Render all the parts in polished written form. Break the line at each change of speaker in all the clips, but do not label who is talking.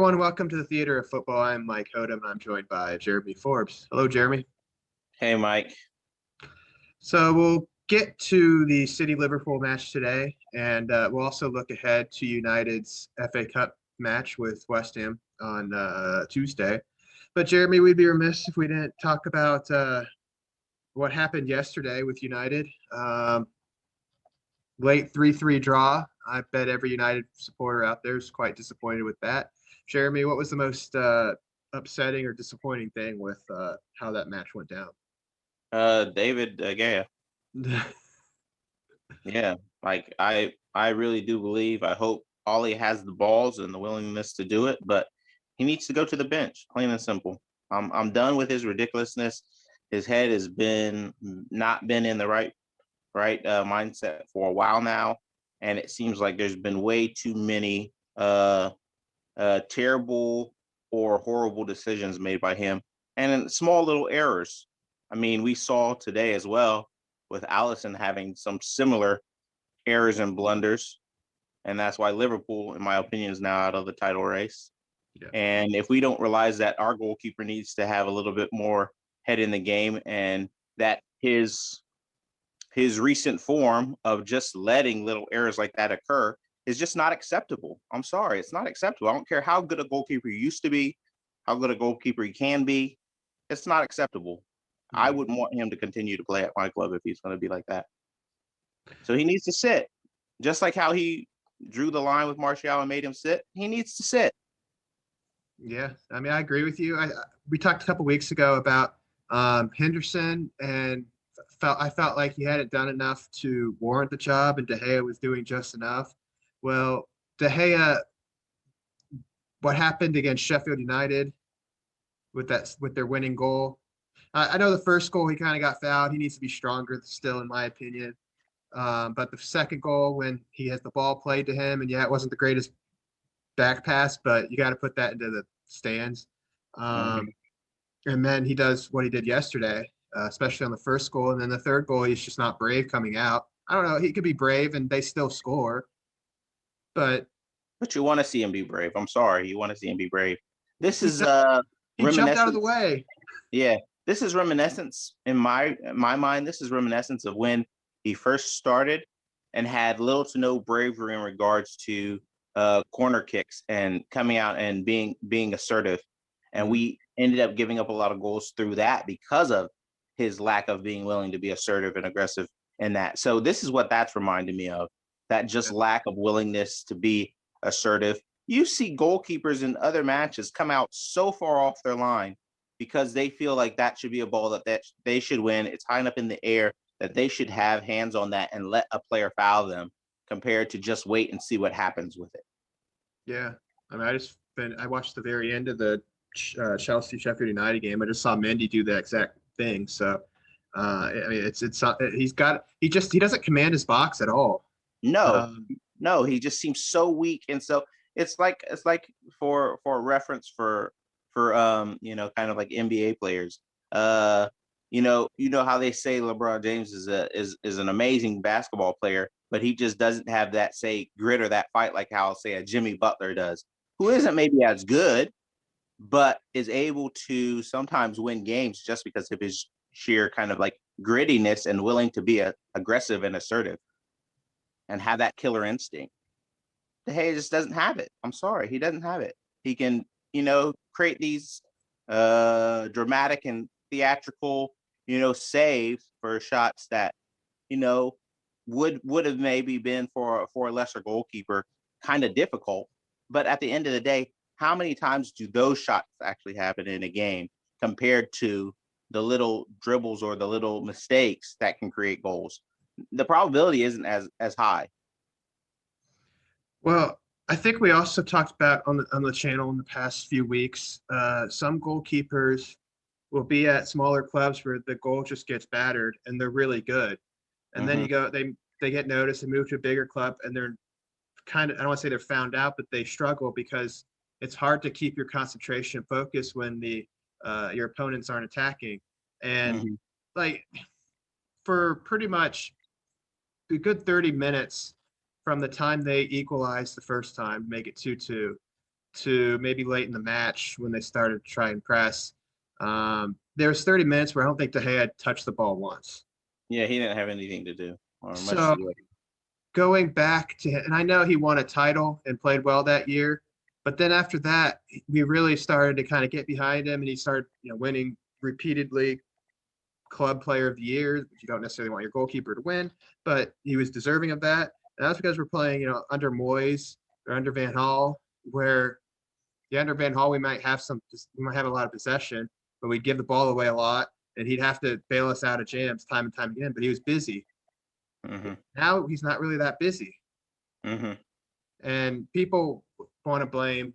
everyone. Welcome to the Theater of Football. I'm Mike Hodem, and I'm joined by Jeremy Forbes. Hello, Jeremy.
Hey, Mike.
So we'll get to the City Liverpool match today, and we'll also look ahead to United's FA Cup match with West Ham on Tuesday. But Jeremy, we'd be remiss if we didn't talk about what happened yesterday with United. Late 3-3 draw. I bet every United supporter out there is quite disappointed with that. Jeremy, what was the most upsetting or disappointing thing with how that match went down?
David Gea. Yeah, like I really do believe. I hope Ollie has the balls and the willingness to do it, but he needs to go to the bench, plain and simple. I'm done with his ridiculousness. His head has been not been in the right mindset for a while now, and it seems like there's been way too many terrible or horrible decisions made by him, and small little errors. I mean, we saw today as well with Allison having some similar errors and blunders, and that's why Liverpool, in my opinion, is now out of the title race.
Yeah.
And if we don't realize that our goalkeeper needs to have a little bit more head in the game, and that his recent form of just letting little errors like that occur is just not acceptable. I'm sorry, it's not acceptable. I don't care how good a goalkeeper he used to be, how good a goalkeeper he can be. It's not acceptable. I wouldn't want him to continue to play at my club if he's going to be like that. So he needs to sit. Just like how he drew the line with Martial and made him sit, he needs to sit.
Yeah, I mean, I agree with you. We talked a couple weeks ago about Henderson, and I felt like he hadn't done enough to warrant the job, and De Gea was doing just enough. Well, De Gea, what happened against Sheffield United with their winning goal? I know the first goal he kind of got fouled. He needs to be stronger still, in my opinion. But the second goal, when he has the ball played to him, and yeah, it wasn't the greatest back pass, but you got to put that into the stands. And then he does what he did yesterday, especially on the first goal. And then the third goal, he's just not brave coming out. I don't know. He could be brave and they still score. But
you want to see him be brave. I'm sorry. You want to see him be brave. This is
he jumped out of the way.
Yeah. This is reminiscence in my mind. This is reminiscence of when he first started and had little to no bravery in regards to corner kicks and coming out and being assertive. And we ended up giving up a lot of goals through that because of his lack of being willing to be assertive and aggressive in that. So this is what that's reminding me of, that just lack of willingness to be assertive. You see goalkeepers in other matches come out so far off their line because they feel like that should be a ball that they should win. It's high enough in the air that they should have hands on that and let a player foul them, compared to just wait and see what happens with it.
Yeah. I mean, I watched the very end of the Chelsea Sheffield United game. I just saw Mendy do the exact thing. So, I mean, he doesn't command his box at all.
No, he just seems so weak. And so it's like for reference for kind of like NBA players. You know how they say LeBron James is an amazing basketball player, but he just doesn't have that, say, grit or that fight like how, say, a Jimmy Butler does, who isn't maybe as good, but is able to sometimes win games just because of his sheer kind of like grittiness and willing to be aggressive and assertive and have that killer instinct. De Gea just doesn't have it. I'm sorry, he doesn't have it. He can, create these dramatic and theatrical, saves for shots that, would have maybe been for a lesser goalkeeper kind of difficult. But at the end of the day, how many times do those shots actually happen in a game compared to the little dribbles or the little mistakes that can create goals? The probability isn't as high.
Well, I think we also talked about on the channel in the past few weeks. Some goalkeepers will be at smaller clubs where the goal just gets battered, and they're really good. And then they get noticed and move to a bigger club, and they're kind of, I don't want to say they're found out, but they struggle because it's hard to keep your concentration and focus when your opponents aren't attacking. And like for pretty much a good 30 minutes from the time they equalize the first time, make it 2-2, to maybe late in the match when they started to try and press. There was 30 minutes where I don't think De Gea had touched the ball once.
Yeah, he didn't have anything to do or much
So
to do.
going back to, and I know he won a title and played well that year, but then after that, we really started to kind of get behind him, and he started, winning repeatedly club player of the year, which you don't necessarily want your goalkeeper to win, but he was deserving of that. And that's because we're playing, under Moyes or under Van Gaal, where under Van Gaal we might have a lot of possession, but we'd give the ball away a lot, and he'd have to bail us out of jams time and time again. But he was busy.
Mm-hmm.
Now he's not really that busy,
Mm-hmm.
and people want to blame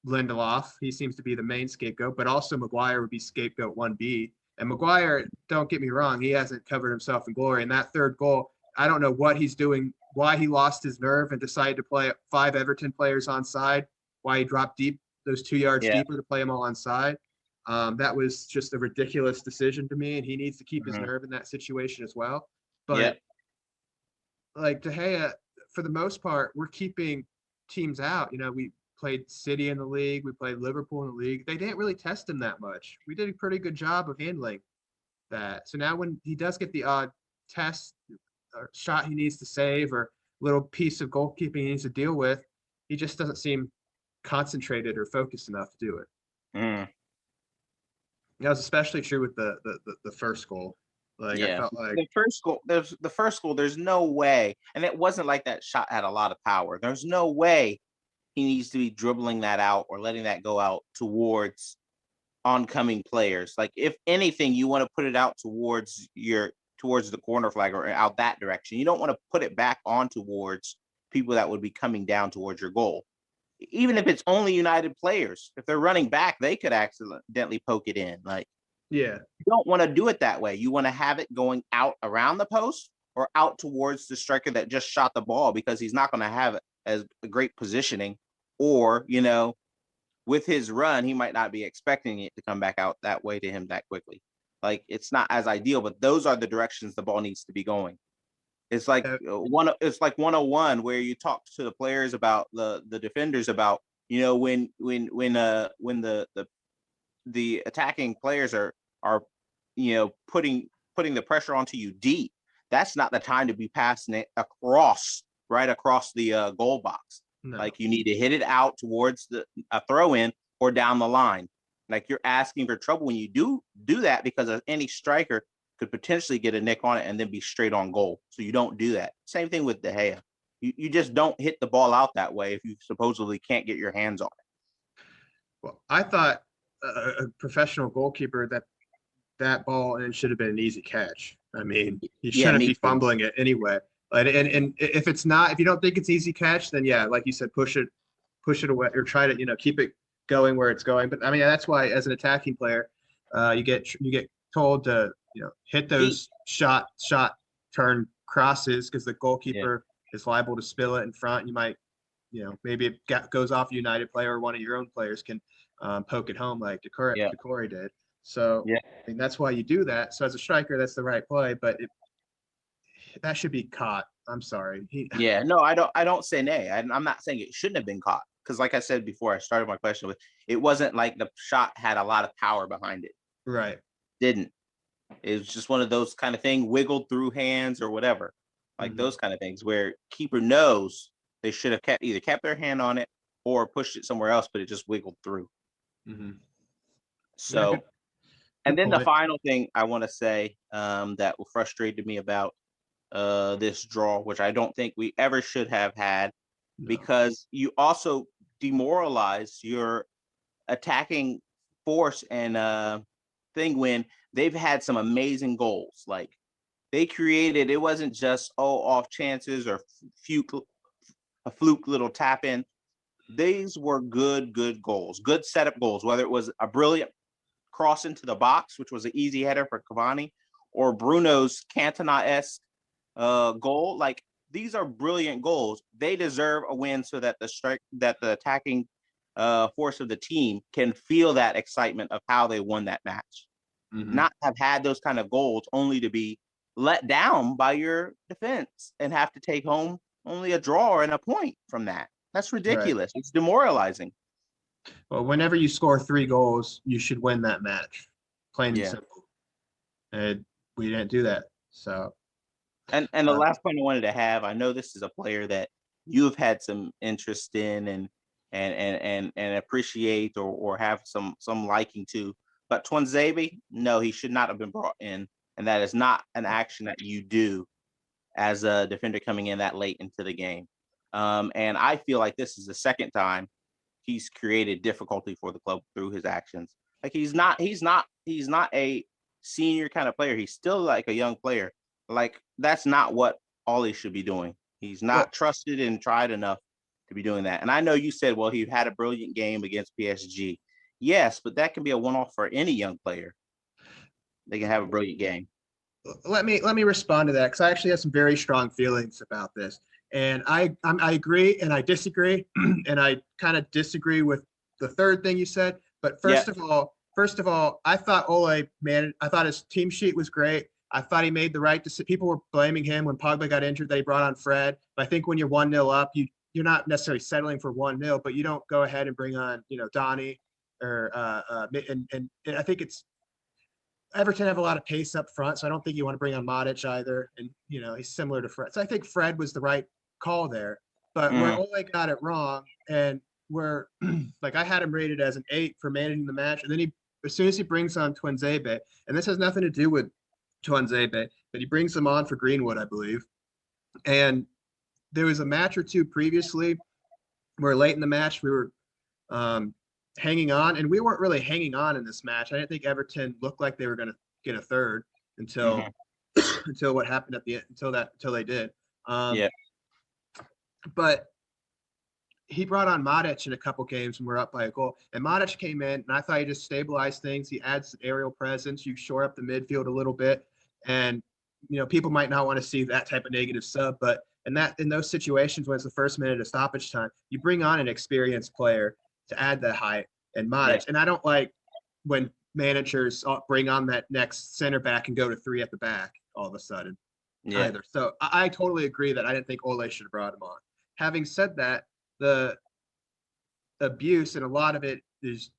Lindelof. He seems to be the main scapegoat, but also Maguire would be scapegoat 1B. And Maguire, don't get me wrong, he hasn't covered himself in glory. And that third goal, I don't know what he's doing, why he lost his nerve and decided to play 5 Everton players on side, why he dropped deep, those 2 yards
Yeah.
deeper to play them all on side. That was just a ridiculous decision to me, and he needs to keep his
Mhm.
nerve in that situation as well. But
Yeah.
like De Gea, for the most part, we're keeping teams out. We played City in the league, we played Liverpool in the league. They didn't really test him that much. We did a pretty good job of handling that. So now when he does get the odd test or shot he needs to save or little piece of goalkeeping he needs to deal with, he just doesn't seem concentrated or focused enough to do it.
Mm.
That was especially true with the first goal. Like I
Yeah.
felt like
The first goal, there's no way. And it wasn't like that shot had a lot of power. There's no way he needs to be dribbling that out or letting that go out towards oncoming players. Like if anything, you want to put it out towards the corner flag or out that direction. You don't want to put it back on towards people that would be coming down towards your goal. Even if it's only United players, if they're running back, they could accidentally poke it in. Like
yeah.
you don't want to do it that way. You want to have it going out around the post or out towards the striker that just shot the ball, because he's not going to have it as a great positioning, or, with his run, he might not be expecting it to come back out that way to him that quickly. Like it's not as ideal, but those are the directions the ball needs to be going. It's like it's like 101 where you talk to the players about the defenders about, when the attacking players are putting the pressure onto you deep. That's not the time to be passing it right across the goal box.
No.
Like you need to hit it out towards a throw in or down the line. Like you're asking for trouble when you do that, because any striker could potentially get a nick on it and then be straight on goal. So you don't do that. Same thing with De Gea. You just don't hit the ball out that way if you supposedly can't get your hands on it.
Well, I thought a professional goalkeeper that ball and should have been an easy catch. I mean, you shouldn't be fumbling it anyway. And if it's not, if you don't think it's easy catch, then yeah, like you said, push it away or try to keep it going where it's going. But I mean, that's why as an attacking player, you get told to hit those shot turn crosses, because the goalkeeper is liable to spill it in front. You might maybe it goes off a United player or one of your own players can poke it home like Decore did. So I mean, that's why you do that. So as a striker, that's the right play, but that should be caught. I'm sorry.
No, I don't say nay. I'm not saying it shouldn't have been caught, because like I said before, I started my question with, it wasn't like the shot had a lot of power behind it.
Right.
Didn't. It was just one of those kind of thing, wiggled through hands or whatever, like those kind of things where keeper knows they should have either kept their hand on it or pushed it somewhere else, but it just wiggled through.
Mm-hmm.
So,
good
and then
point.
the final thing I want to say that frustrated me about this draw, which I don't think we ever should have had, because you also demoralize your attacking force and thing when they've had some amazing goals. Like they created, it wasn't just off chances or a fluke little tap in. These were good goals, good setup goals, whether it was a brilliant cross into the box, which was an easy header for Cavani, or Bruno's Cantona-esque goal. Like these are brilliant goals. They deserve a win so that the attacking force of the team can feel that excitement of how they won that match. Not have had those kind of goals only to be let down by your defense and have to take home only a draw and a point from that. That's
Right.
ridiculous. It's demoralizing.
Well, whenever you score 3 goals, you should win that match, plain and
Yeah.
simple. And we didn't do that. So,
And the
uh,
last point I wanted to have, I know this is a player that you have had some interest in and appreciate or have some liking to. But Twanzebe, no, he should not have been brought in, and that is not an action that you do as a defender coming in that late into the game. And I feel like this is the second time he's created difficulty for the club through his actions. Like he's not a senior kind of player. He's still like a young player. Like that's not what Ollie should be doing. He's
well,
not trusted and tried enough to be doing that. And I know you said, well, he had a brilliant game against PSG. Yes, but that can be a one-off for any young player. They can have a brilliant game.
let me respond to that because I actually have some very strong feelings about this, and I agree and I disagree, and I kind of disagree with the third thing you said. But
Yeah,
first of all, I thought Ole man, I thought his team sheet was great. I thought he made the right decision. People were blaming him when Pogba got injured that he brought on Fred. But I think when you're 1-0 up, you're not necessarily settling for 1-0, but you don't go ahead and bring on Donny or and I think it's Everton have a lot of pace up front, so I don't think you want to bring on Modic either. And he's similar to Fred. So I think Fred was the right call there. But where
mm,
Ole got it wrong, and where like I had him rated as an 8 for managing the match, and then as soon as he brings on Twinzebe, and this has nothing to do with Twinzebe, but he brings him on for Greenwood, I believe. And there was a match or two previously where late in the match we were um, hanging on, and we weren't really hanging on in this match. I didn't think Everton looked like they were going to get a third until
mhm,
until what happened at the end, until they did. Um,
yeah,
but he brought on Modic in a couple games when we're up by a goal, and Modic came in, and I thought he just stabilized things. He adds aerial presence. You shore up the midfield a little bit, and people might not want to see that type of negative sub, but in those situations when it's the first minute of stoppage time, you bring on an experienced player to add that height and
yeah,
Modic. And I don't like when managers bring on that next center back and go to 3 at the back all of a sudden
yeah,
either. So I totally agree that I didn't think Ole should have brought him on. Having said that, the abuse and a lot of it is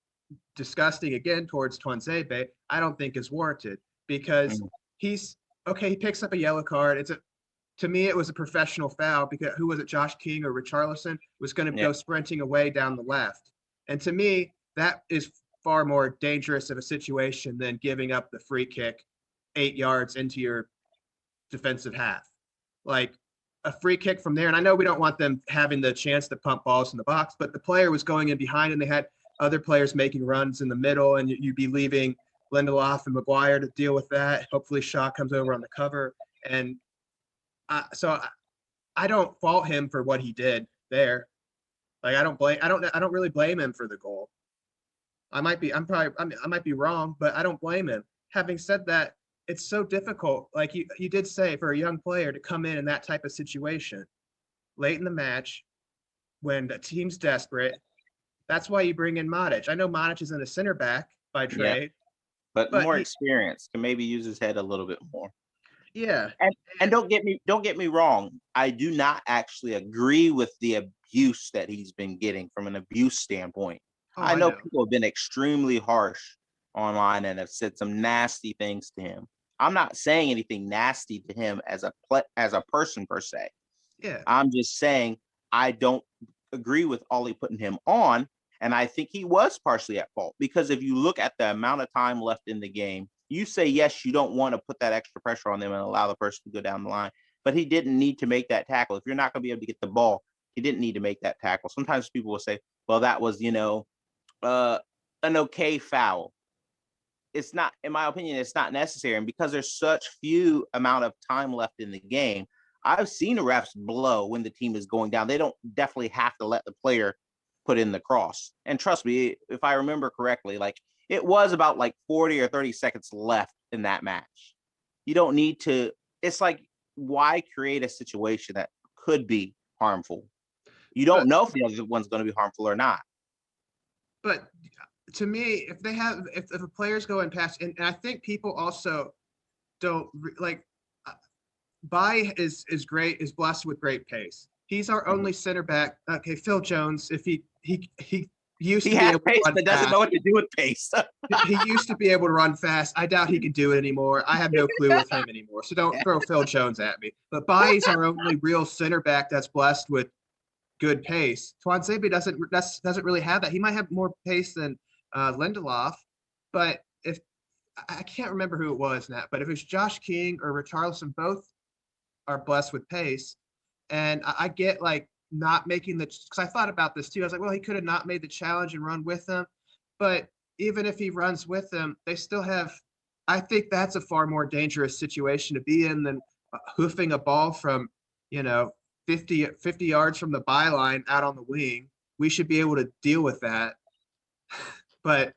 disgusting again towards Tuanzebe, I don't think is warranted because
mm,
he's okay. He picks up a yellow card. To me, it was a professional foul because who was it? Josh King or Richarlison was going to
yeah,
go sprinting away down the left. And to me, that is far more dangerous of a situation than giving up the free kick 8 yards into your defensive half. Like a free kick from there. And I know we don't want them having the chance to pump balls in the box, but the player was going in behind and they had other players making runs in the middle, and you'd be leaving Lindelof and Maguire to deal with that. Hopefully Shaw comes over on the cover. And so I don't fault him for what he did there. Like I don't really blame him for the goal. I might be wrong, but I don't blame him. Having said that, it's so difficult. Like you did say, for a young player to come in that type of situation late in the match when the team's desperate. That's why you bring in Modic. I know Modic isn't a center back by
yeah.
trade,
But
but
more experience can maybe use his head a little bit more.
yeah,
And
and
don't get me wrong. I do not actually agree with the abuse that he's been getting from an abuse standpoint.
oh,
I
I
know
know.
people have been extremely harsh online and have said some nasty things to him. I'm not saying anything nasty to him as a person per se.
Yeah,
I'm just saying I don't agree with Ollie putting him on, and I think he was partially at fault because if you look at the amount of time left in the game, you say yes, you don't want to put that extra pressure on them and allow the person to go down the line, but he didn't need to make that tackle. If you're not going to be able to get the ball, he didn't need to make that tackle. Sometimes people will say, "Well, that was uh, an okay foul." It's not, in my opinion, it's not necessary. And because there's such few amount of time left in the game, I've seen the refs blow when the team is going down. They don't definitely have to let the player put in the cross. And trust me, if I remember correctly, like it was about like 40 or 30 seconds left in that match. You don't need to, it's like, why create a situation that could be harmful? You don't
but
know if the other one's going to be harmful or not.
but to me, if a player's going past, and I think people also don't like. Bai is blessed with great pace. he's our only center back. Okay, Phil Jones, if he used
He
to be
has
able to
pace,
run
but doesn't
fast.
know what to do with pace.
He used to be able to run fast. I doubt he can do it anymore. I have no clue with him anymore. So don't throw Phil Jones at me. But Bailly's our only real center back that's blessed with good pace. Tuanzebe doesn't really have that. He might have more pace than Lindelof, but if I can't remember who it was now, but if it's Josh King or Richarlison, both are blessed with pace. And I get like not making the, because I thought about this too. I was like, well, he could have not made the challenge and run with them. But even if he runs with them, they still have, I think that's a far more dangerous situation to be in than hoofing a ball from, 50 yards from the byline out on the wing. We should be able to deal with that. But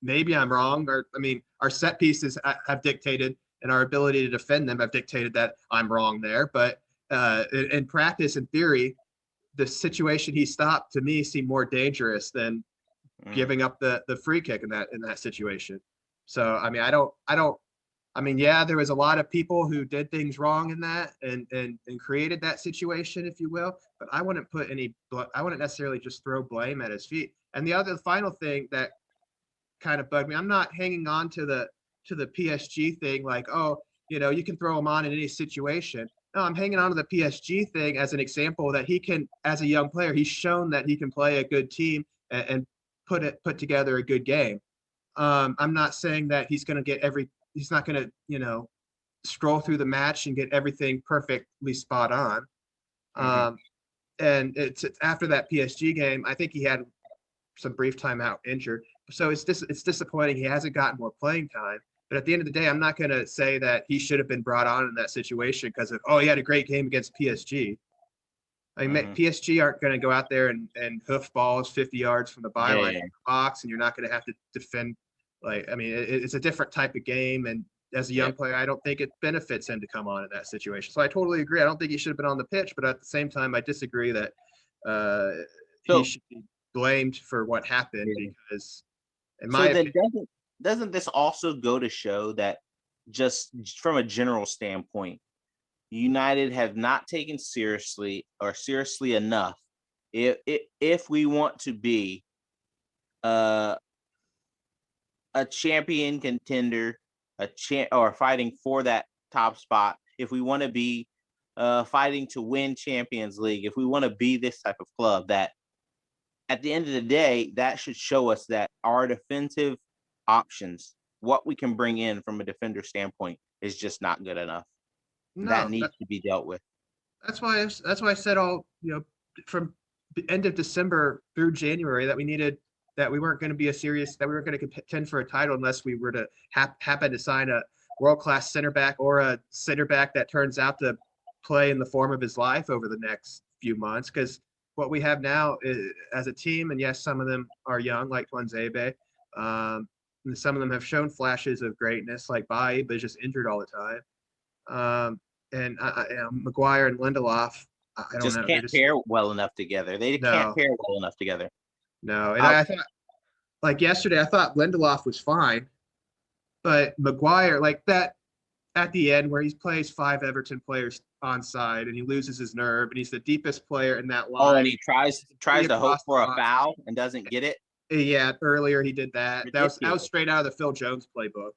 maybe I'm wrong. Or, I mean, our set pieces have dictated and our ability to defend them have dictated that I'm wrong there. But in practice, in theory, the situation he stopped to me seemed more dangerous than giving up the free kick in that situation. So I mean, I mean, yeah, there was a lot of people who did things wrong in that and created that situation, if you will. But I wouldn't necessarily just throw blame at his feet. And the final thing that kind of bugged me, I'm not hanging on to the PSG thing like, oh, you can throw him on in any situation. No, I'm hanging on to the PSG thing as an example that he can, as a young player, he's shown that he can play a good team and put together a good game. I'm not saying that he's not going to, scroll through the match and get everything perfectly spot on. And it's after that PSG game, I think he had some brief time out injured. So it's disappointing he hasn't gotten more playing time. But at the end of the day, I'm not going to say that he should have been brought on in that situation because of, he had a great game against PSG. I mean, PSG aren't going to go out there and hoof balls 50 yards from the byline box, and you're not going to have to defend. It's a different type of game. And as a young player, I don't think it benefits him to come on in that situation. So I totally agree. I don't think he should have been on the pitch, but at the same time, I disagree that he should be blamed for what happened because, in my opinion,
doesn't this also go to show that just from a general standpoint, United have not taken seriously enough if we want to be a champion contender, or fighting for that top spot, if we want to be fighting to win Champions League, if we want to be this type of club, that at the end of the day, that should show us that our defensive options, what we can bring in from a defender standpoint, is just not good enough. That needs to be dealt with.
That's why I said from the end of December through January that we weren't going to be that we weren't going to contend for a title unless we were to happen to sign a world-class center back or a center back that turns out to play in the form of his life over the next few months. Because what we have now is, as a team, and yes, some of them are young, like Tuanzebe, and some of them have shown flashes of greatness, like Bailly, but just injured all the time. And Maguire and Lindelof, I don't know.
Can't pair well enough together. They can't pair well enough together.
No, and I thought, like yesterday, I thought Lindelof was fine, but Maguire, like that at the end where he plays 5 Everton players onside and he loses his nerve and he's the deepest player in that line.
Oh, and he tries to hope for a foul and doesn't get it.
Yeah, earlier he did that. That was straight out of the Phil Jones playbook.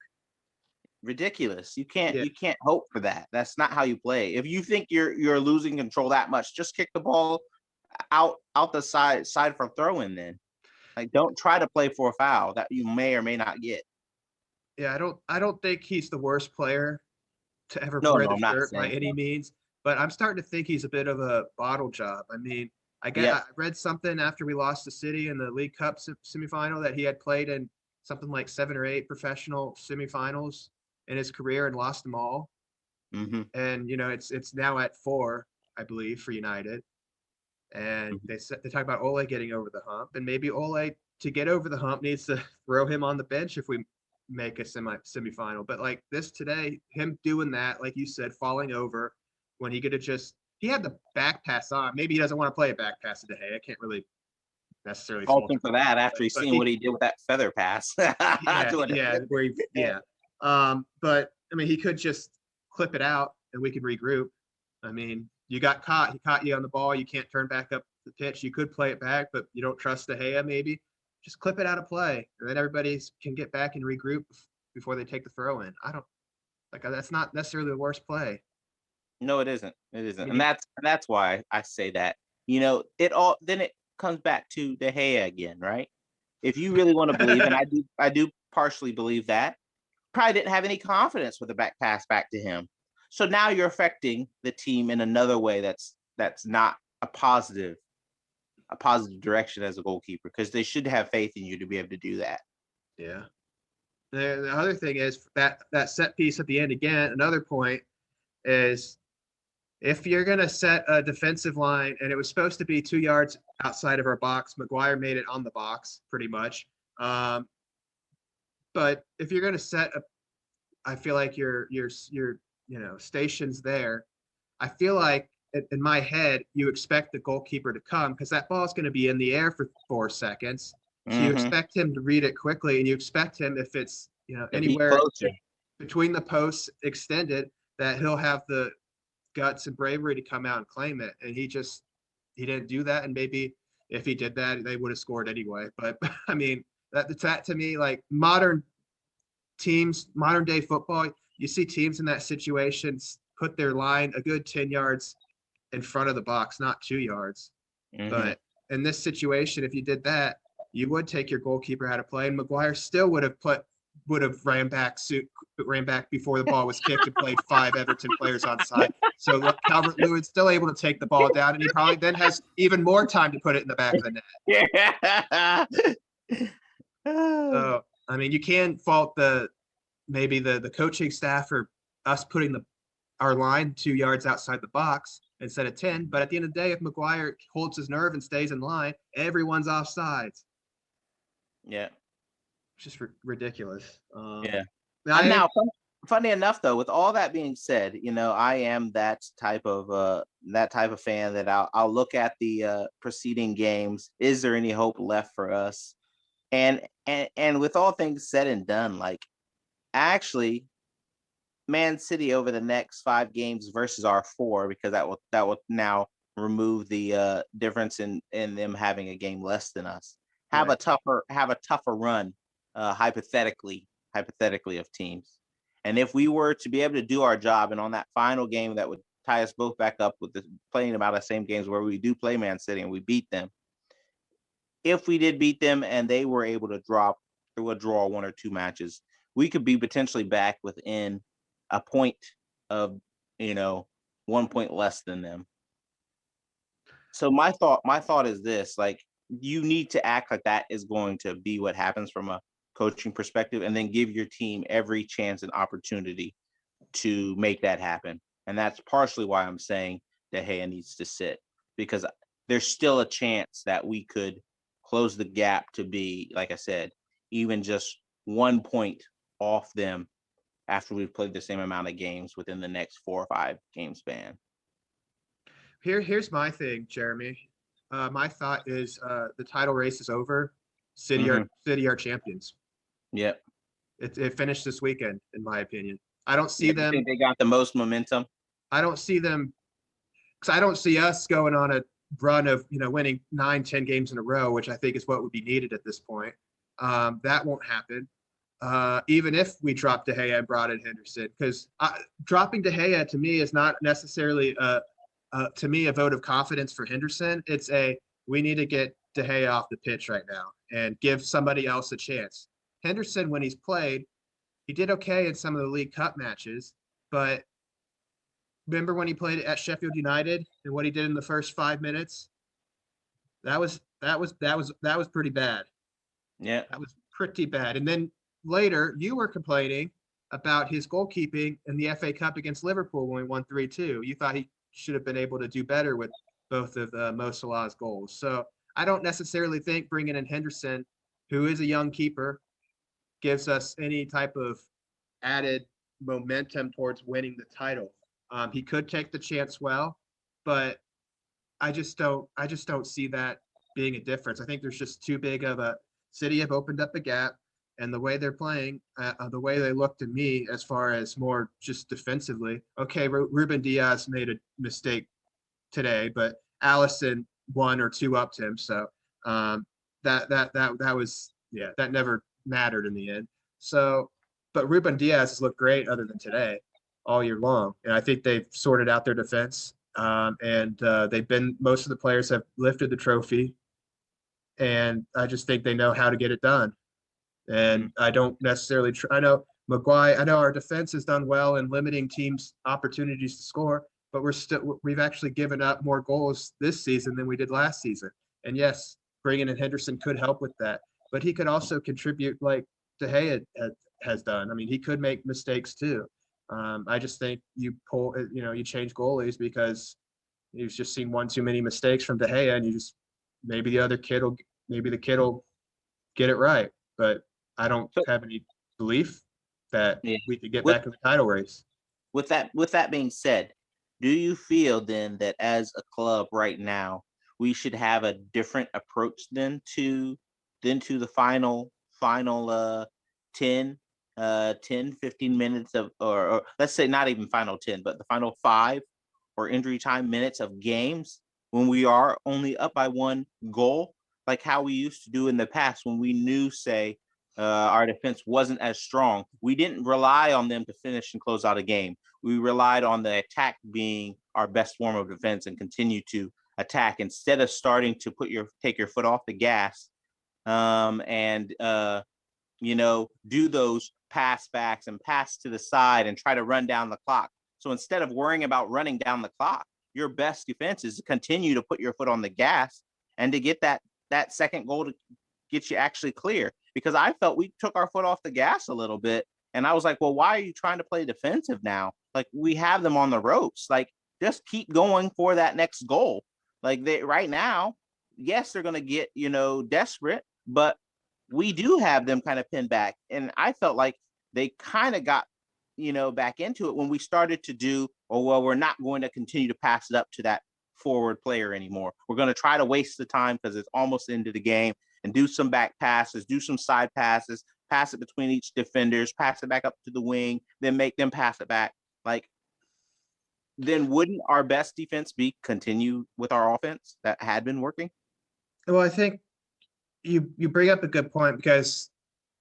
Ridiculous. You can't hope for that. That's not how you play. If you think you're losing control that much, just kick the ball out the side for throw in then. Like, don't try to play for a foul that you may or may not get.
Yeah, I don't think he's the worst player to ever wear the shirt by any means, but I'm starting to think he's a bit of a bottle job. I mean, I read something after we lost to City in the League Cup semifinal that he had played in something like 7 or 8 professional semifinals in his career and lost them all. And it's now at 4, I believe, for United. And they talk about Ole getting over the hump, and maybe Ole, to get over the hump, needs to throw him on the bench if we make a semifinal. But like this today, him doing that, like you said, falling over when he could have he had the back pass on. Maybe he doesn't want to play a back pass to De Gea. I can't really necessarily
fault him for that after he's seen what he did with that feather pass.
But I mean, he could just clip it out and we could regroup. I mean, you got caught. He caught you on the ball. You can't turn back up the pitch. You could play it back, but you don't trust De Gea maybe. Just clip it out of play, and then everybody can get back and regroup before they take the throw in. I don't like that's not necessarily the worst play.
No, it isn't. It
I
isn't.
mean,
And that's why I say that. It comes back to De Gea again, right? If you really want to believe, and I do partially believe that, probably didn't have any confidence with the back pass back to him. So now you're affecting the team in another way that's not a positive direction as a goalkeeper, because they should have faith in you to be able to do that.
yeah. The other thing is that set piece at the end again. Another point is if you're going to set a defensive line, and it was supposed to be 2 yards outside of our box, Maguire made it on the box pretty much. But if you're going to set a, I feel like your stations there. I feel like in my head you expect the goalkeeper to come because that ball is going to be in the air for 4 seconds. So you expect him to read it quickly, and you expect him, if it's anywhere between the posts extended, that he'll have the guts and bravery to come out and claim it. And he didn't do that. And maybe if he did that, they would have scored anyway. But I mean, that to me, like modern day football, you see teams in that situation put their line a good 10 yards in front of the box, not 2 yards. But in this situation, if you did that, you would take your goalkeeper out of play, and Maguire still would have ran back before the ball was kicked and played 5 Everton players on side. So Calvert-Lewin's still able to take the ball down, and he probably then has even more time to put it in the back of the net.
Yeah.
So I mean, you can fault maybe the coaching staff for us putting our line 2 yards outside the box instead of 10. But at the end of the day, if Maguire holds his nerve and stays in line, everyone's offsides.
Yeah.
It's just ridiculous.
Yeah. Now, funny enough, though, with all that being said, I am that type of fan that I'll look at the preceding games. Is there any hope left for us? And with all things said and done, like, actually, Man City over the next 5 games versus our 4, because that will now remove the difference in them having a game less than us. Have a tougher run, hypothetically of teams. And if we were to be able to do our job, and on that final game that would tie us both back up with playing about the same games where we do play Man City and we beat them, if we did beat them and they were able to draw 1 or 2 matches, we could be potentially back within a point of 1 point less than them. So my thought is this: like, you need to act like that is going to be what happens from a coaching perspective, and then give your team every chance and opportunity to make that happen. And that's partially why I'm saying De Gea needs to sit, because there's still a chance that we could close the gap to be, like I said, even just 1 point off them after we've played the same amount of games within the next 4 or 5 game span.
Here's my thing, Jeremy. My thought is the title race is over. City are champions.
Yep.
It finished this weekend, in my opinion. I don't see them.
Think they got the most momentum?
I don't see them, because I don't see us going on a run of winning 9-10 games in a row, which I think is what would be needed at this point. That won't happen. Even if we drop De Gea and brought in Henderson, because dropping De Gea to me is not necessarily to me a vote of confidence for Henderson. It's we need to get De Gea off the pitch right now and give somebody else a chance. Henderson, when he's played, he did okay in some of the League Cup matches, but remember when he played at Sheffield United and what he did in the first 5 minutes? That was pretty bad.
Yeah,
that was pretty bad. And then later, you were complaining about his goalkeeping in the FA Cup against Liverpool when we won 3-2. You thought he should have been able to do better with both of Mo Salah's goals. So I don't necessarily think bringing in Henderson, who is a young keeper, gives us any type of added momentum towards winning the title. He could take the chance well, but I just don't see that being a difference. I think there's just too big of a City have opened up a gap, and the way they're playing, the way they look to me as far as more just defensively. Okay, Ruben Diaz made a mistake today, but Allison 1 or 2 upped him. So that was, yeah, that never mattered in the end. So, but Ruben Diaz has looked great other than today all year long. And I think they've sorted out their defense. And most of the players have lifted the trophy. And I just think they know how to get it done. And I don't necessarily, I know I know our defense has done well in limiting teams' opportunities to score, but we've actually given up more goals this season than we did last season. And yes, bringing in Henderson could help with that, but he could also contribute like De Gea has done. I mean, he could make mistakes too. I just think you change goalies because you've just seen one too many mistakes from De Gea, and maybe the kid will get it right. But I don't
So
have any belief that
yeah,
we could get
with
back in the title race.
with that being said, do you feel then that as a club right now, we should have a different approach than to the final 10 10 15 minutes of, or let's say not even final 10, but the final 5 or injury time minutes of games when we are only up by 1 goal, like how we used to do in the past when we knew, say, our defense wasn't as strong. We didn't rely on them to finish and close out a game. We relied on the attack being our best form of defense and continue to attack instead of starting to take your foot off the gas, and do those pass backs and pass to the side and try to run down the clock. So instead of worrying about running down the clock, your best defense is to continue to put your foot on the gas and to get that second goal to get you actually clear. Because I felt we took our foot off the gas a little bit. And I was like, well, why are you trying to play defensive now? Like, we have them on the ropes. Like, just keep going for that next goal. Like, right now, yes, they're going to get, desperate, but we do have them kind of pinned back. And I felt like they kind of got, back into it when we started to do, oh, well, we're not going to continue to pass it up to that forward player anymore. We're going to try to waste the time because it's almost into the game and do some back passes, do some side passes, pass it between each defenders, pass it back up to the wing, then make them pass it back. Like, then wouldn't our best defense be continue with our offense that had been working?
Well, I think you bring up a good point because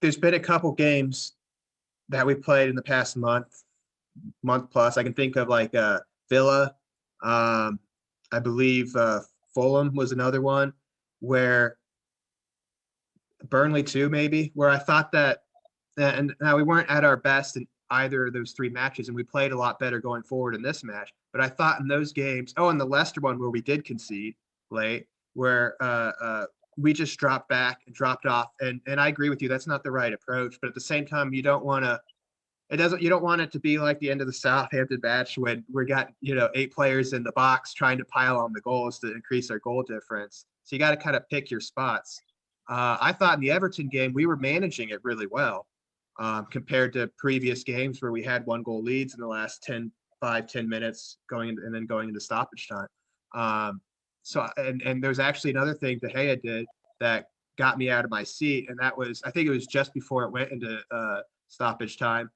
there's been a couple games that we played in the past month plus. I can think of like Villa. I believe Fulham was another one, where Burnley too, maybe, where I thought that, and now we weren't at our best in either of those 3 matches, and we played a lot better going forward in this match. But I thought in those games, and the Leicester one where we did concede late, where we just dropped back and dropped off. And I agree with you, that's not the right approach. But at the same time, you don't want it to be like the end of the Southampton match when we got 8 players in the box trying to pile on the goals to increase our goal difference. So you got to kind of pick your spots. I thought in the Everton game we were managing it really well, compared to previous games where we had 1-goal leads in the last 10 minutes going into stoppage time. And there's actually another thing De Gea did that got me out of my seat, and that was, I think it was just before it went into stoppage time.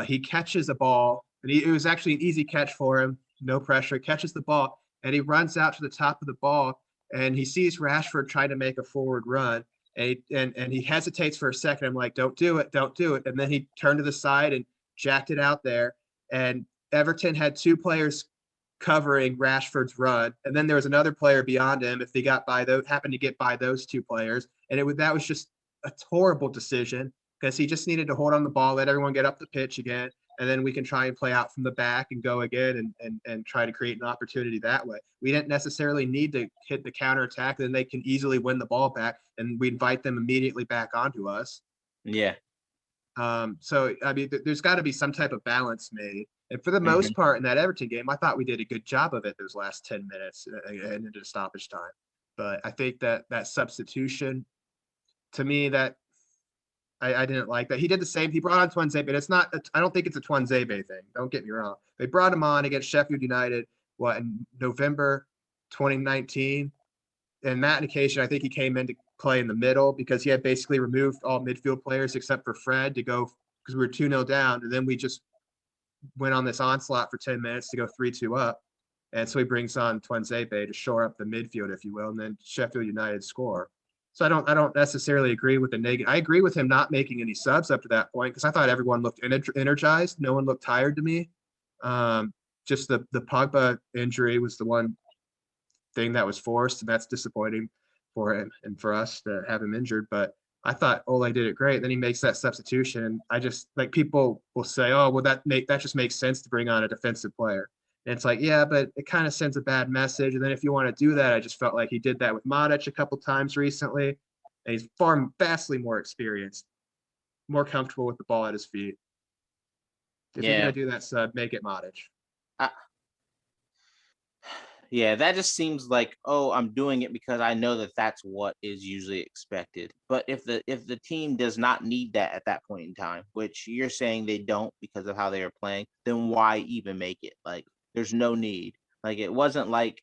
He catches a ball, and it was actually an easy catch for him, no pressure. He catches the ball, and he runs out to the top of the ball, and he sees Rashford trying to make a forward run, and he hesitates for a second. I'm like, don't do it. And then he turned to the side and jacked it out there, and Everton had 2 players covering Rashford's run, and then there was another player beyond him if they happened to get by those 2 players, and that was just a horrible decision because he just needed to hold on the ball, let everyone get up the pitch again, and then we can try and play out from the back and go again and try to create an opportunity that way. We didn't necessarily need to hit the counterattack, then they can easily win the ball back, and we invite them immediately back onto us.
Yeah.
So, I mean, there's got to be some type of balance made. And for the most part in that Everton game, I thought we did a good job of it those last 10 minutes and into stoppage time. But I think that substitution, to me, that I didn't like that. He did the same. He brought on Tuanzebe, but I don't think it's a Tuanzebe thing. Don't get me wrong. They brought him on against Sheffield United, in November 2019. And that occasion, I think he came in to play in the middle because he had basically removed all midfield players except for Fred to go, because we were 2-0 down. And then we just went on this onslaught for 10 minutes to go 3-2 up. And so he brings on Tuanzebe to shore up the midfield, if you will, and then Sheffield United score. So I don't necessarily agree with the negative. I agree with him not making any subs up to that point because I thought everyone looked energized. No one looked tired to me. Just the Pogba injury was the one thing that was forced, and that's disappointing for him and for us to have him injured. But I thought Ole did it great. Then he makes that substitution. I just like people will say, "Oh, well, that just makes sense to bring on a defensive player." And it's like, yeah, but it kind of sends a bad message. And then if you want to do that, I just felt like he did that with Modic a couple times recently, and he's vastly more experienced, more comfortable with the ball at his feet. If you're
Yeah.
gonna do that sub, make it Modic.
Yeah, that just seems like, oh, I'm doing it because I know that that's what is usually expected. But if the team does not need that at that point in time, which you're saying they don't because of how they are playing, then why even make it? Like, there's no need. Like, it wasn't like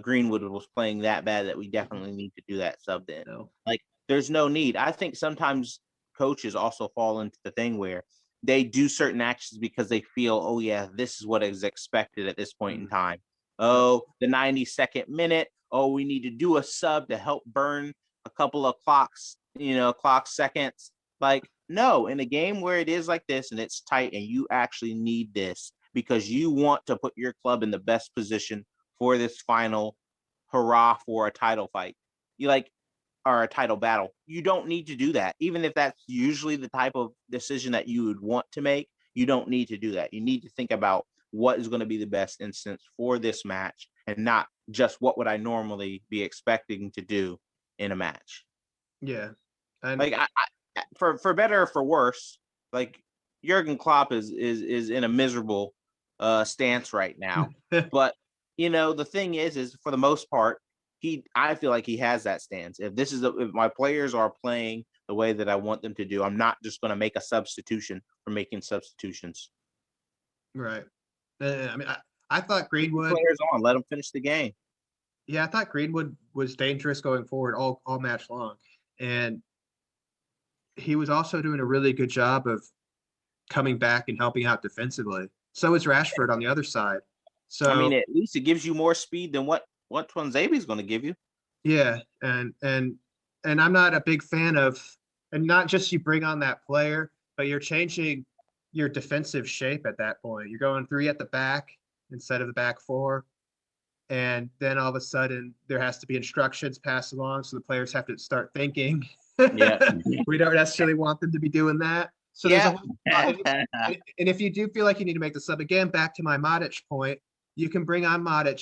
Greenwood was playing that bad that we definitely need to do that sub then.
No.
Like, there's no need. I think sometimes coaches also fall into the thing where they do certain actions because they feel, oh yeah, this is what is expected at this point in time. Oh, the 92nd minute. Oh, we need to do a sub to help burn a couple of clock seconds. Like, no, in a game where it is like this and it's tight and you actually need this because you want to put your club in the best position for this final hurrah for a title fight. Or a title battle. You don't need to do that. Even if that's usually the type of decision that you would want to make, you don't need to do that. You need to think about what is going to be the best instance for this match and not just what would I normally be expecting to do in a match.
Yeah. And
like for better or for worse, like Jurgen Klopp is in a miserable stance right now. But the thing is for the most part, I feel like he has that stance. If my players are playing the way that I want them to do, I'm not just going to make a substitution for making substitutions.
right. I mean, I thought Greenwood.
Players on, let them finish the game.
Yeah, I thought Greenwood was dangerous going forward all match long, and he was also doing a really good job of coming back and helping out defensively. So is Rashford on the other side. So
I mean, at least it gives you more speed than what Tuanzebe is going to give you.
Yeah, and I'm not a big fan of, and not just you bring on that player, but you're changing your defensive shape at that point. You're going 3 at the back instead of the back 4. And then all of a sudden there has to be instructions passed along. So the players have to start thinking.
Yeah.
We don't necessarily want them to be doing that. So
yeah.
and if you do feel like you need to make the sub again, back to my Modic point, you can bring on Modic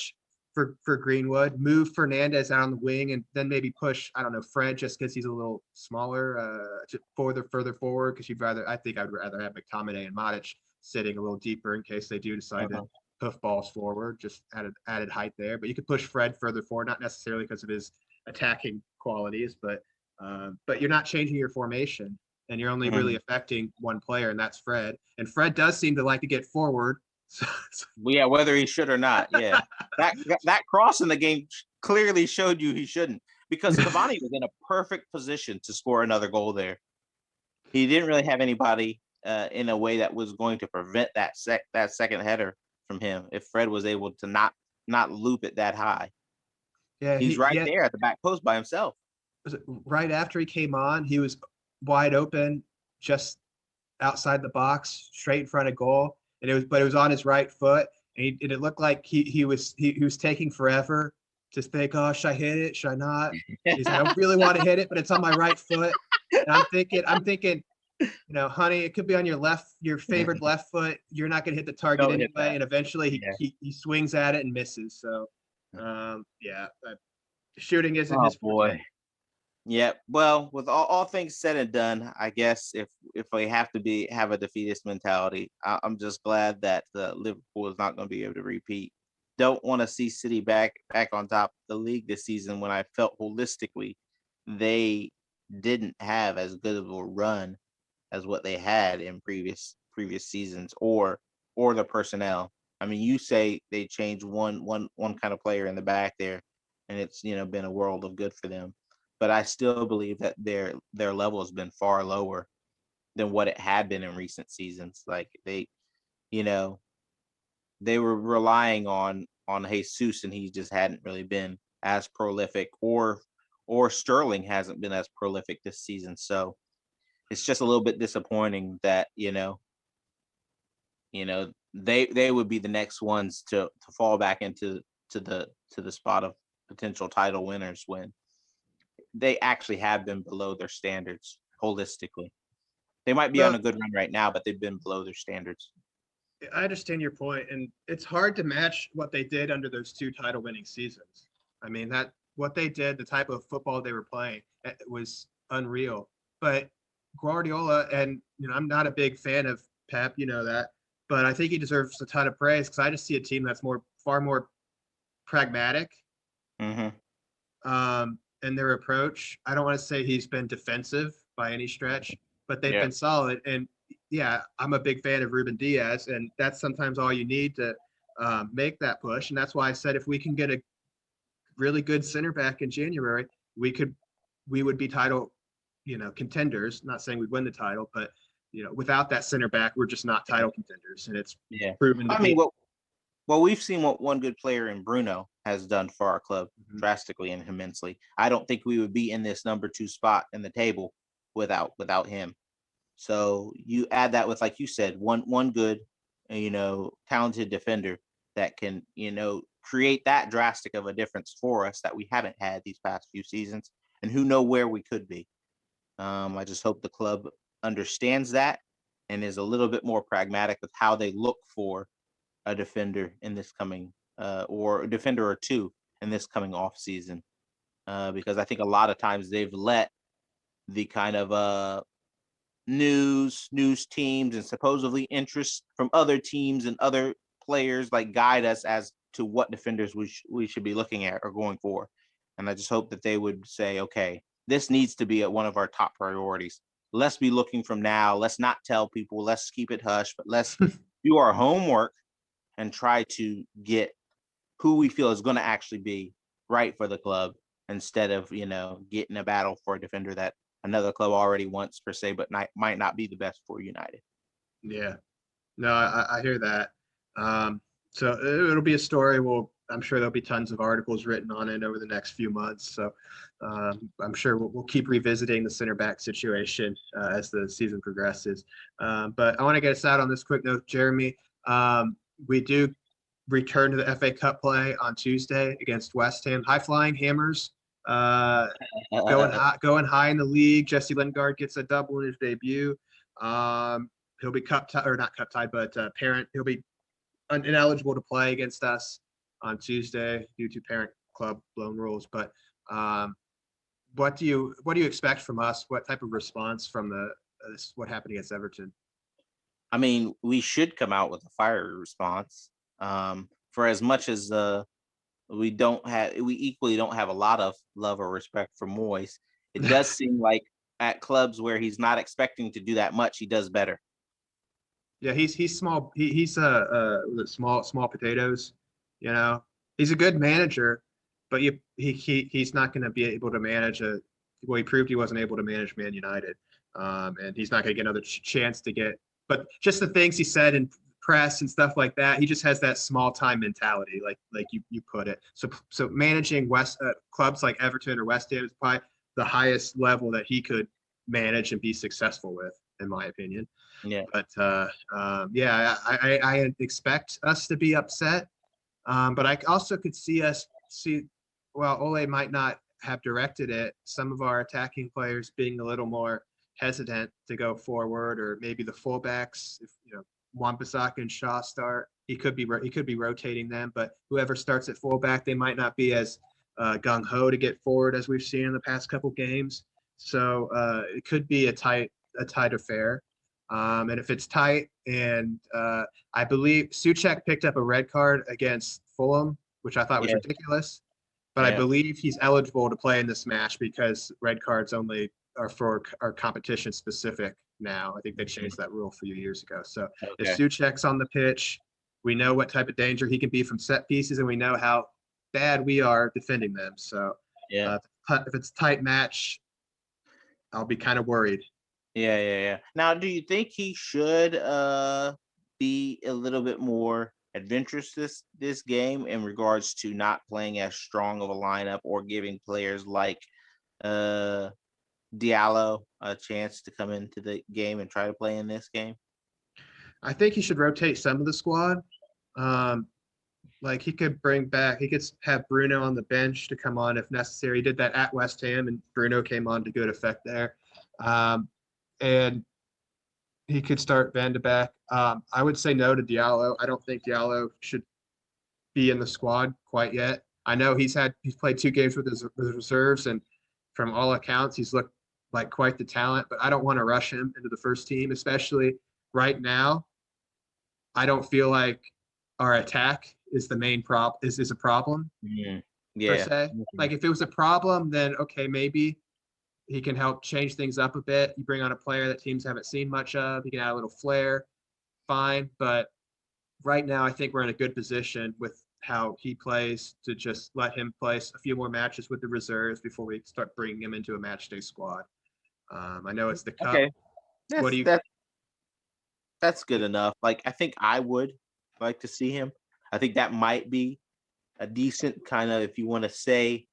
for Greenwood, move Fernandez out on the wing, and then maybe push, I don't know, Fred just because he's a little smaller, further forward, because I think I'd rather have McTominay and Modic sitting a little deeper in case they do decide to hoof balls forward, just added height there. But you could push Fred further forward, not necessarily because of his attacking qualities, but you're not changing your formation, and you're only really affecting one player, and that's Fred. And Fred does seem to like to get forward.
Yeah, whether he should or not. Yeah, that cross in the game clearly showed you he shouldn't, because Cavani was in a perfect position to score another goal there. He didn't really have anybody in a way that was going to prevent that second header from him if Fred was able to not loop it that high.
Yeah,
he's right there at the back post by himself.
Right after he came on, he was wide open, just outside the box, straight in front of goal. And it was on his right foot, and it looked like he was taking forever to think, oh, should I hit it? Should I not? He's like, I really want to hit it, but it's on my right foot. And I'm thinking, honey, it could be on your favored left foot. You're not going to hit the target anyway. And eventually he swings at it and misses. So, shooting isn't his
boy. Yeah, well, with all things said and done, I guess if we have to have a defeatist mentality, I'm just glad that Liverpool is not going to be able to repeat. Don't want to see City back on top of the league this season when I felt holistically they didn't have as good of a run as what they had in previous seasons or the personnel. I mean, you say they changed one kind of player in the back there, and it's been a world of good for them. But I still believe that their level has been far lower than what it had been in recent seasons. Like they were relying on on Jesus, and he just hadn't really been as prolific, or Sterling hasn't been as prolific this season. So it's just a little bit disappointing that they would be the next ones to fall back into the spot of potential title winners when they actually have been below their standards holistically. They might be on
Well,
a good run right now, but they've been below their standards.
I understand your point, and it's hard to match what they did under those 2 title-winning seasons. I mean, that what they did, the type of football they were playing, it was unreal. But Guardiola, and I'm not a big fan of Pep, you know that, but I think he deserves a ton of praise because I just see a team that's far more pragmatic
Hmm.
in their approach. I don't want to say he's been defensive by any stretch, but they've
Yeah.
been solid. And yeah, I'm a big fan of Ruben Diaz, and that's sometimes all you need to make that push. And that's why I said if we can get a really good center back in January, we would be title, contenders. Not saying we'd win the title, but without that center back, we're just not title contenders, and it's
Yeah.
proven to
I mean,
be.
well, we've seen what one good player in Bruno has done for our club
Mhm.
drastically and immensely. I don't think we would be in this number 2 spot in the table without him. So you add that with, like you said, one good, talented defender that can, create that drastic of a difference for us that we haven't had these past few seasons, and who know where we could be. I just hope the club understands that and is a little bit more pragmatic with how they look for a defender in this coming, or a defender or two in this coming off season, because I think a lot of times they've let the kind of news teams and supposedly interest from other teams and other players like guide us as to what defenders we should be looking at or going for. And I just hope that they would say, okay, this needs to be at one of our top priorities. Let's be looking from now. Let's not tell people. Let's keep it hush, but let's do our homework and try to get who we feel is going to actually be right for the club, instead of getting a battle for a defender that another club already wants per se, but might not be the best for United.
Yeah. No, I hear that. So it'll be a story. I'm sure there'll be tons of articles written on it over the next few months. So I'm sure we'll keep revisiting the center back situation as the season progresses. But I want to get us out on this quick note, Jeremy. We do return to the FA Cup play on Tuesday against West Ham. High flying Hammers. Going high in the league. Jesse Lingard gets a double in his debut. He'll be not cup tied, but parent. He'll be ineligible to play against us on Tuesday due to parent club blown rules. But what do you expect from us? What type of response from what happened against Everton?
I mean, we should come out with a fiery response. For as much as we equally don't have a lot of love or respect for Moyes, it does seem like at clubs where he's not expecting to do that much, he does better.
Yeah, he's small. He's small potatoes. He's a good manager, but he's not going to be able to manage a. Well, he proved he wasn't able to manage Man United, and he's not going to get another chance to get. But just the things he said in press and stuff like that, he just has that small time mentality, like you put it. So managing clubs like Everton or West Ham is probably the highest level that he could manage and be successful with, in my opinion.
Yeah.
But yeah, I expect us to be upset. But I also could well, Ole might not have directed it. Some of our attacking players being a little more hesitant to go forward, or maybe the fullbacks, if Wan-Bissaka and Shaw start, he could be rotating them. But whoever starts at fullback, they might not be as gung ho to get forward as we've seen in the past couple games. So it could be a tight affair. And if it's tight, and I believe Souček picked up a red card against Fulham, which I thought was ridiculous. But I believe he's eligible to play in this match because red cards only are competition specific now. I think they changed that rule a few years ago. So if Souček's on the pitch, we know what type of danger he can be from set pieces, and we know how bad we are defending them. So if it's a tight match, I'll be kind of worried.
Yeah. Now, do you think he should be a little bit more adventurous this game in regards to not playing as strong of a lineup or giving players like uh Diallo a chance to come into the game and try to play in this game?
I think he should rotate some of the squad. Um, like he could bring back, he could have Bruno on the bench to come on if necessary. He did that at West Ham, and Bruno came on to good effect there. Um, and he could start Van de Beek. I would say no to Diallo. I don't think Diallo should be in the squad quite yet. I know he's played 2 games with his reserves, and from all accounts, he's looked like quite the talent. But I don't want to rush him into the first team, especially right now. I don't feel like our attack is the main is a problem
Mm,
per
yeah.
se. Like if it was a problem, then okay, maybe he can help change things up a bit. You bring on a player that teams haven't seen much of. He can add a little flair, fine. But right now, I think we're in a good position with how he plays to just let him play a few more matches with the reserves before we start bringing him into a match day squad. I know it's the cup.
Okay.
What
That's
do you?
that's good enough. Like I think I would like to see him. I think that might be a decent kind of, if you want to say,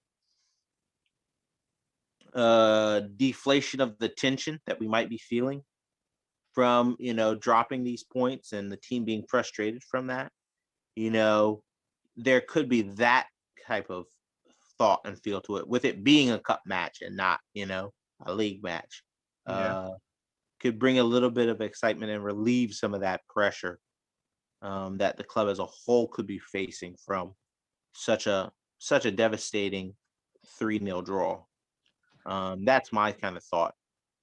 deflation of the tension that we might be feeling from, dropping these points and the team being frustrated from that. You know, there could be that type of thought and feel to it, with it being a cup match and not, a league match.
Yeah,
Uh, could bring a little bit of excitement and relieve some of that pressure that the club as a whole could be facing from such a such a devastating 3-0 draw. That's my kind of thought.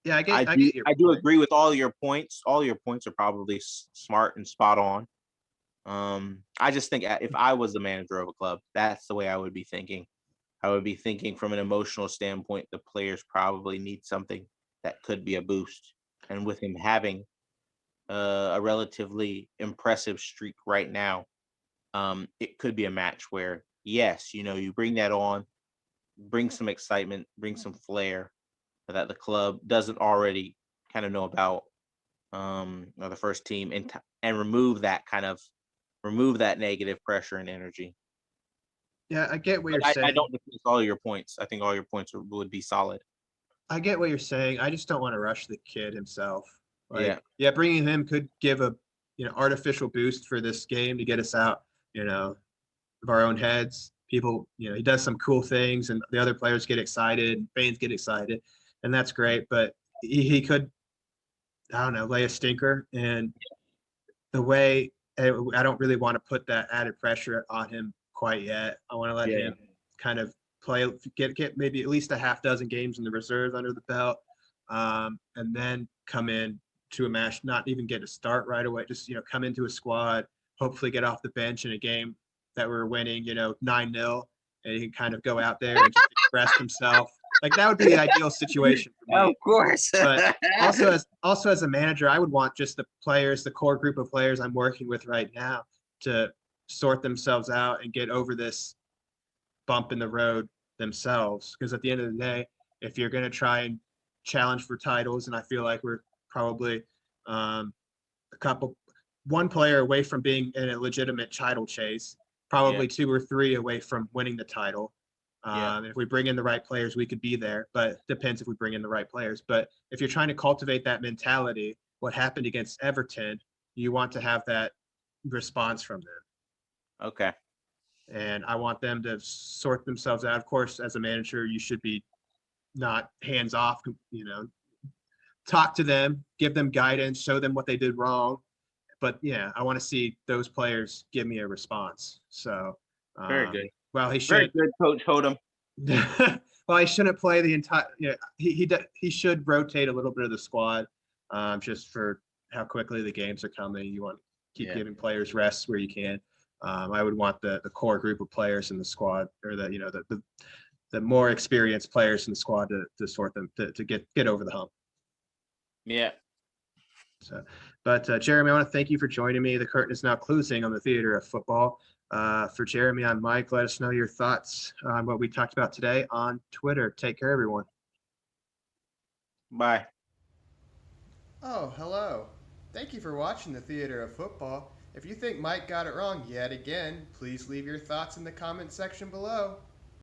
yeah.
I
I
do
get your
I do
point.
agree with all your points. All your points are probably smart and spot on. I just think if I was the manager of a club, that's the way I would be thinking. I would be thinking from an emotional standpoint, the players probably need something that could be a boost. And with him having a relatively impressive streak right now, it could be a match where, yes, you bring that on, bring some excitement, bring some flair that the club doesn't already kind of know about, or the first team, and remove that negative pressure and energy.
Yeah, I get what
But
you're
I
saying.
don't dismiss all your points. I think all your points would be solid.
I get what you're saying. I just don't want to rush the kid himself.
Yeah,
Like, yeah, bringing him could give a artificial boost for this game to get us out, of our own heads. People, he does some cool things, and the other players get excited, fans get excited, and that's great. But he could, I don't know, lay a stinker, and the way I don't really want to put that added pressure on him quite yet. I want to let
yeah,
him kind of play, get maybe at least a half dozen games in the reserves under the belt, and then come in to a match. Not even get a start right away. Just come into a squad. Hopefully, get off the bench in a game that we're winning. 9-0, and he can kind of go out there and just express himself. Like that would be the ideal situation for
of
me.
course.
But also as a manager, I would want just the players, the core group of players I'm working with right now, to sort themselves out and get over this bump in the road themselves. Because at the end of the day, if you're going to try and challenge for titles, and I feel like we're probably um, one player away from being in a legitimate title chase,
Yeah,
probably 2 or 3 away from winning the title.
yeah,
If we bring in the right players, we could be there, but depends if we bring in the right players. But if you're trying to cultivate that mentality, what happened against Everton, you want to have that response from them.
okay,
And I want them to sort themselves out. Of course, as a manager, you should be not hands off, talk to them, give them guidance, show them what they did wrong. But yeah, I want to see those players give me a response. So,
very good,
well, he
very
shouldn't.
good, Coach Hodem.
Well, he shouldn't play the entire. He should rotate a little bit of the squad, just for how quickly the games are coming. You want to keep
Yeah,
giving players rests where you can. I would want the core group of players in the squad, or the more experienced players in the squad to sort them to get over the hump.
yeah.
So, but Jeremy, I want to thank you for joining me. The curtain is now closing on the theater of football. For Jeremy, I'm Mike. Let us know your thoughts on what we talked about today on Twitter. Take care, everyone.
Bye.
Oh, hello. Thank you for watching the Theater of Football. If you think Mike got it wrong yet again, please leave your thoughts in the comment section below.